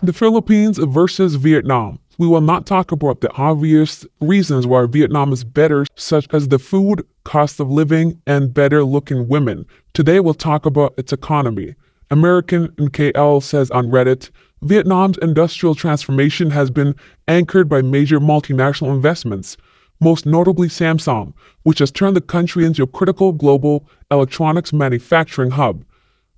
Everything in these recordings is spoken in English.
The Philippines versus Vietnam. We will not talk about the obvious reasons why Vietnam is better, such as the food, cost of living, and better looking women. Today we'll talk about its economy. American in KL says on Reddit, Vietnam's industrial transformation has been anchored by major multinational investments, most notably Samsung, which has turned the country into a critical global electronics manufacturing hub.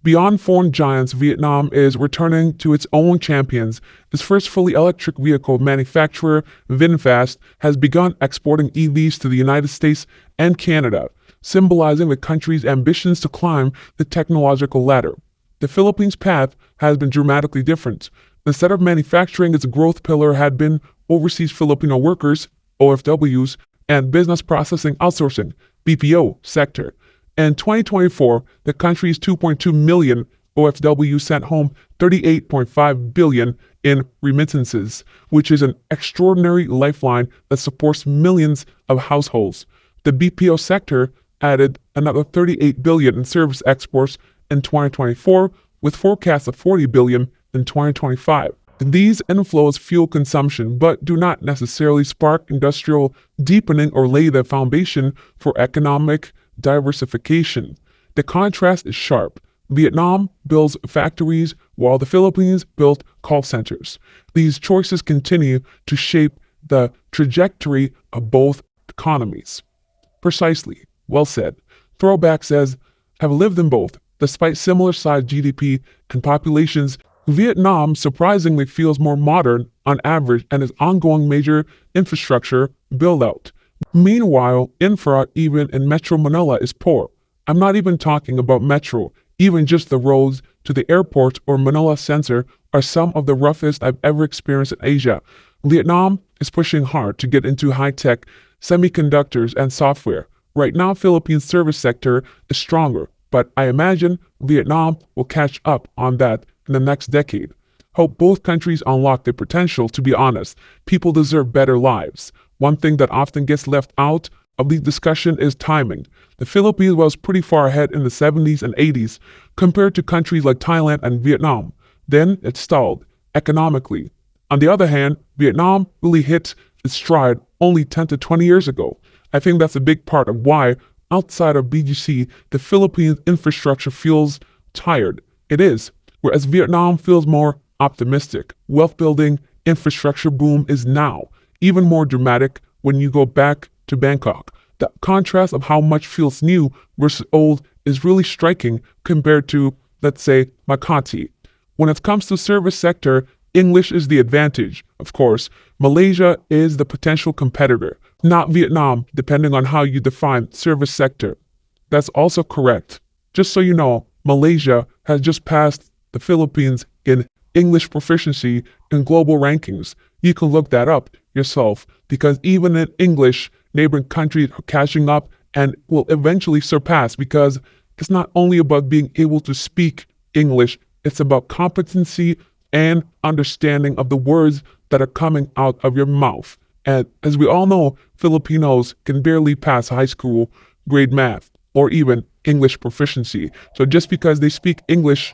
Beyond foreign giants, Vietnam is returning to its own champions. Its first fully electric vehicle manufacturer, VinFast, has begun exporting EVs to the United States and Canada, symbolizing the country's ambitions to climb the technological ladder. The Philippines' path has been dramatically different. Instead of manufacturing, its growth pillar had been overseas Filipino workers, OFWs, and business processing outsourcing, BPO, sector. In 2024, the country's 2.2 million OFW sent home 38.5 billion in remittances, which is an extraordinary lifeline that supports millions of households. The BPO sector added another 38 billion in service exports in 2024, with forecasts of 40 billion in 2025. These inflows fuel consumption, but do not necessarily spark industrial deepening or lay the foundation for economic diversification. The contrast is sharp. Vietnam builds factories while the Philippines built call centers. These choices continue to shape the trajectory of both economies. Precisely. Well said. Throwback says, have lived in both. Despite similar sized GDP and populations, Vietnam surprisingly feels more modern on average and its ongoing major infrastructure build-out. Meanwhile, infra even in Metro Manila is poor. I'm not even talking about metro, even just the roads to the airport or Manila Center are some of the roughest I've ever experienced in Asia. Vietnam is pushing hard to get into high-tech semiconductors and software. Right now, Philippines' service sector is stronger, but I imagine Vietnam will catch up on that in the next decade. Hope both countries unlock their potential. To be honest, people deserve better lives. One thing that often gets left out of the discussion is timing. The Philippines was pretty far ahead in the 70s and 80s compared to countries like Thailand and Vietnam. Then it stalled economically. On the other hand, Vietnam really hit its stride only 10 to 20 years ago. I think that's a big part of why, outside of BGC, the Philippines infrastructure feels tired. It is, whereas Vietnam feels more optimistic. Wealth building, infrastructure boom is now, even more dramatic when you go back to Bangkok. The contrast of how much feels new versus old is really striking compared to, let's say, Makati. When it comes to service sector, English is the advantage. Of course, Malaysia is the potential competitor, not Vietnam, depending on how you define service sector. That's also correct. Just so you know, Malaysia has just passed the Philippines in English proficiency in global rankings. You can look that up yourself because even in English, neighboring countries are catching up and will eventually surpass because it's not only about being able to speak English, it's about competency and understanding of the words that are coming out of your mouth. And as we all know, Filipinos can barely pass high school grade math or even English proficiency. So just because they speak English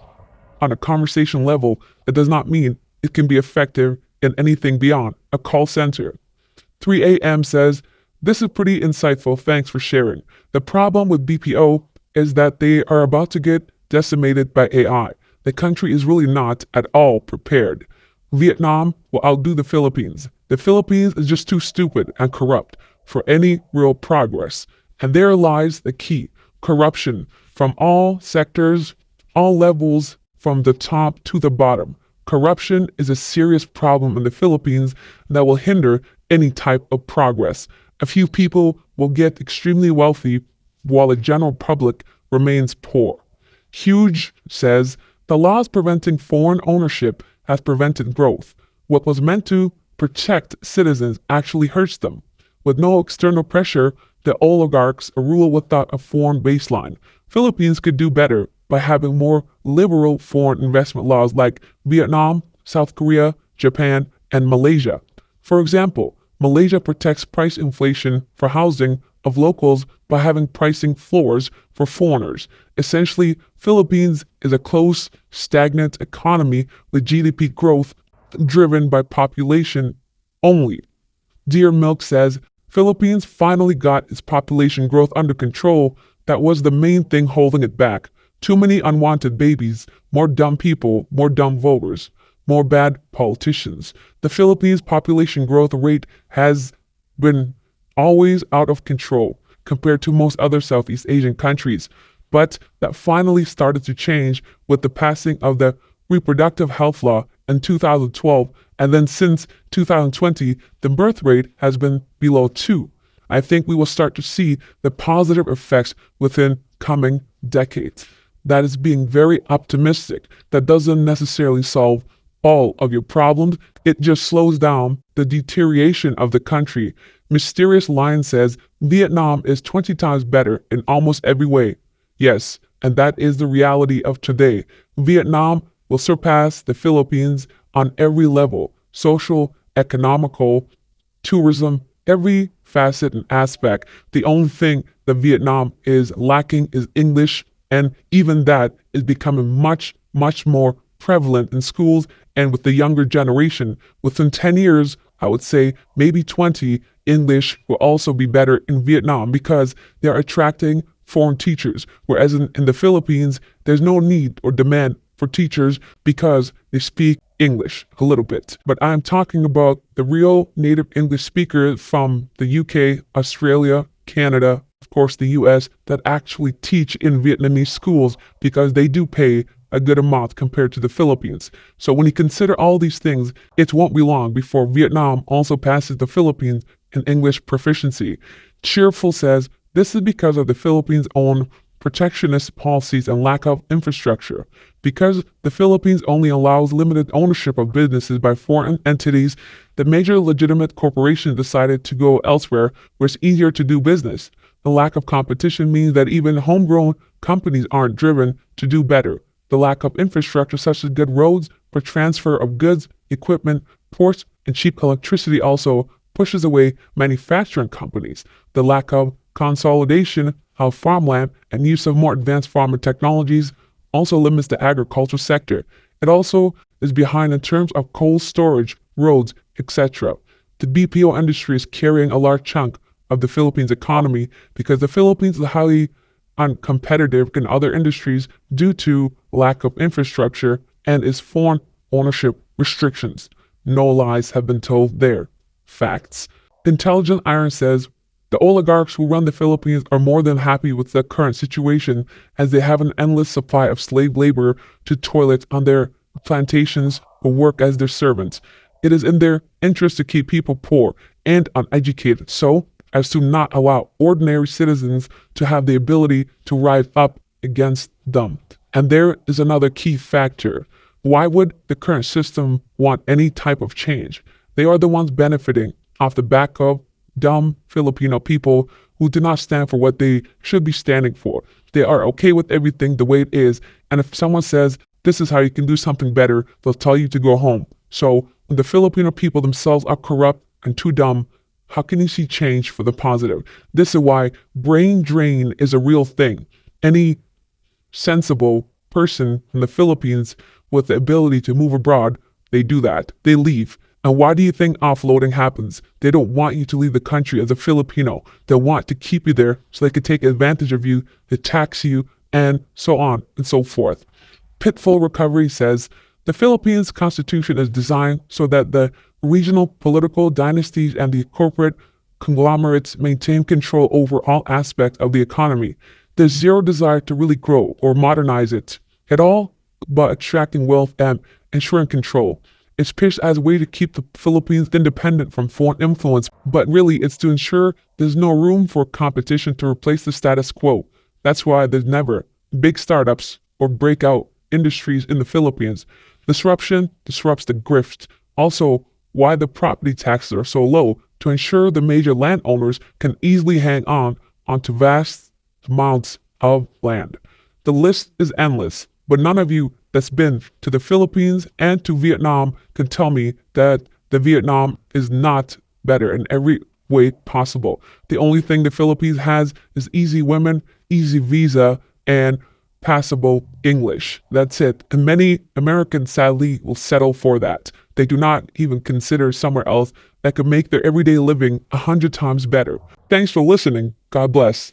on a conversation level, it does not mean it can be effective in anything beyond a call center. 3AM says, this is pretty insightful, thanks for sharing. The problem with BPO is that they are about to get decimated by AI. The country is really not at all prepared. Vietnam will outdo the Philippines. The Philippines is just too stupid and corrupt for any real progress. And there lies the key. Corruption from all sectors, all levels, from the top to the bottom. Corruption is a serious problem in the Philippines that will hinder any type of progress. A few people will get extremely wealthy while the general public remains poor. Huge says, the laws preventing foreign ownership has prevented growth. What was meant to protect citizens actually hurts them. With no external pressure, the oligarchs rule without a foreign baseline. Philippines could do better by having more liberal foreign investment laws like Vietnam, South Korea, Japan, and Malaysia. For example, Malaysia protects price inflation for housing of locals by having pricing floors for foreigners. Essentially, Philippines is a close, stagnant economy with GDP growth driven by population only. Dear Milk says, Philippines finally got its population growth under control. That was the main thing holding it back. Too many unwanted babies, more dumb people, more dumb voters, more bad politicians. The Philippines population growth rate has been always out of control compared to most other Southeast Asian countries. But that finally started to change with the passing of the Reproductive Health Law in 2012, and then since 2020, the birth rate has been below 2. I think we will start to see the positive effects within coming decades. That is being very optimistic. That doesn't necessarily solve all of your problems. It just slows down the deterioration of the country. Mysterious Lion says, Vietnam is 20 times better in almost every way. Yes, and that is the reality of today. Vietnam will surpass the Philippines on every level, social, economical, tourism, every facet and aspect. The only thing that Vietnam is lacking is English, and even that is becoming much, much more prevalent in schools and with the younger generation. Within 10 years, I would say maybe 20, English will also be better in Vietnam because they're attracting foreign teachers, whereas in the Philippines, there's no need or demand for teachers because they speak English a little bit. But I'm talking about the real native English speakers from the UK, Australia, Canada, of course the US, that actually teach in Vietnamese schools because they do pay a good amount compared to the Philippines. So when you consider all these things, it won't be long before Vietnam also passes the Philippines in English proficiency. Cheerful says, this is because of the Philippines' own protectionist policies and lack of infrastructure. Because the Philippines only allows limited ownership of businesses by foreign entities, the major legitimate corporations decided to go elsewhere where it's easier to do business. The lack of competition means that even homegrown companies aren't driven to do better. The lack of infrastructure such as good roads for transfer of goods, equipment, ports, and cheap electricity also pushes away manufacturing companies. The lack of consolidation of farmland and use of more advanced farming technologies also limits the agricultural sector. It also is behind in terms of cold storage, roads, etc. The BPO industry is carrying a large chunk of the Philippines economy because the Philippines is highly uncompetitive in other industries due to lack of infrastructure and its foreign ownership restrictions. No lies have been told there. Facts. Intelligent Iron says, the oligarchs who run the Philippines are more than happy with the current situation as they have an endless supply of slave labor to toilet on their plantations or work as their servants. It is in their interest to keep people poor and uneducated so as to not allow ordinary citizens to have the ability to rise up against them. And there is another key factor. Why would the current system want any type of change? They are the ones benefiting off the back of dumb Filipino people who do not stand for what they should be standing for. They are okay with everything the way it is, and if someone says, this is how you can do something better, they'll tell you to go home. So, when the Filipino people themselves are corrupt and too dumb, how can you see change for the positive? This is why brain drain is a real thing. Any sensible person in the Philippines with the ability to move abroad, they do that. They leave. And why do you think offloading happens? They don't want you to leave the country as a Filipino. They want to keep you there so they can take advantage of you, they tax you, and so on and so forth. Pitfall Recovery says, the Philippines Constitution is designed so that the regional political dynasties and the corporate conglomerates maintain control over all aspects of the economy. There's zero desire to really grow or modernize it at all, but attracting wealth and ensuring control. It's pitched as a way to keep the Philippines independent from foreign influence, but really it's to ensure there's no room for competition to replace the status quo. That's why there's never big startups or breakout industries in the Philippines. Disruption disrupts the grift. Also, why the property taxes are so low, to ensure the major landowners can easily hang on onto vast amounts of land. The list is endless, but none of you that's been to the Philippines and to Vietnam can tell me that the Vietnam is not better in every way possible. The only thing the Philippines has is easy women, easy visa, and passable English. That's it. And many Americans sadly will settle for that. They do not even consider somewhere else that could make their everyday living 100 times better. Thanks for listening. God bless.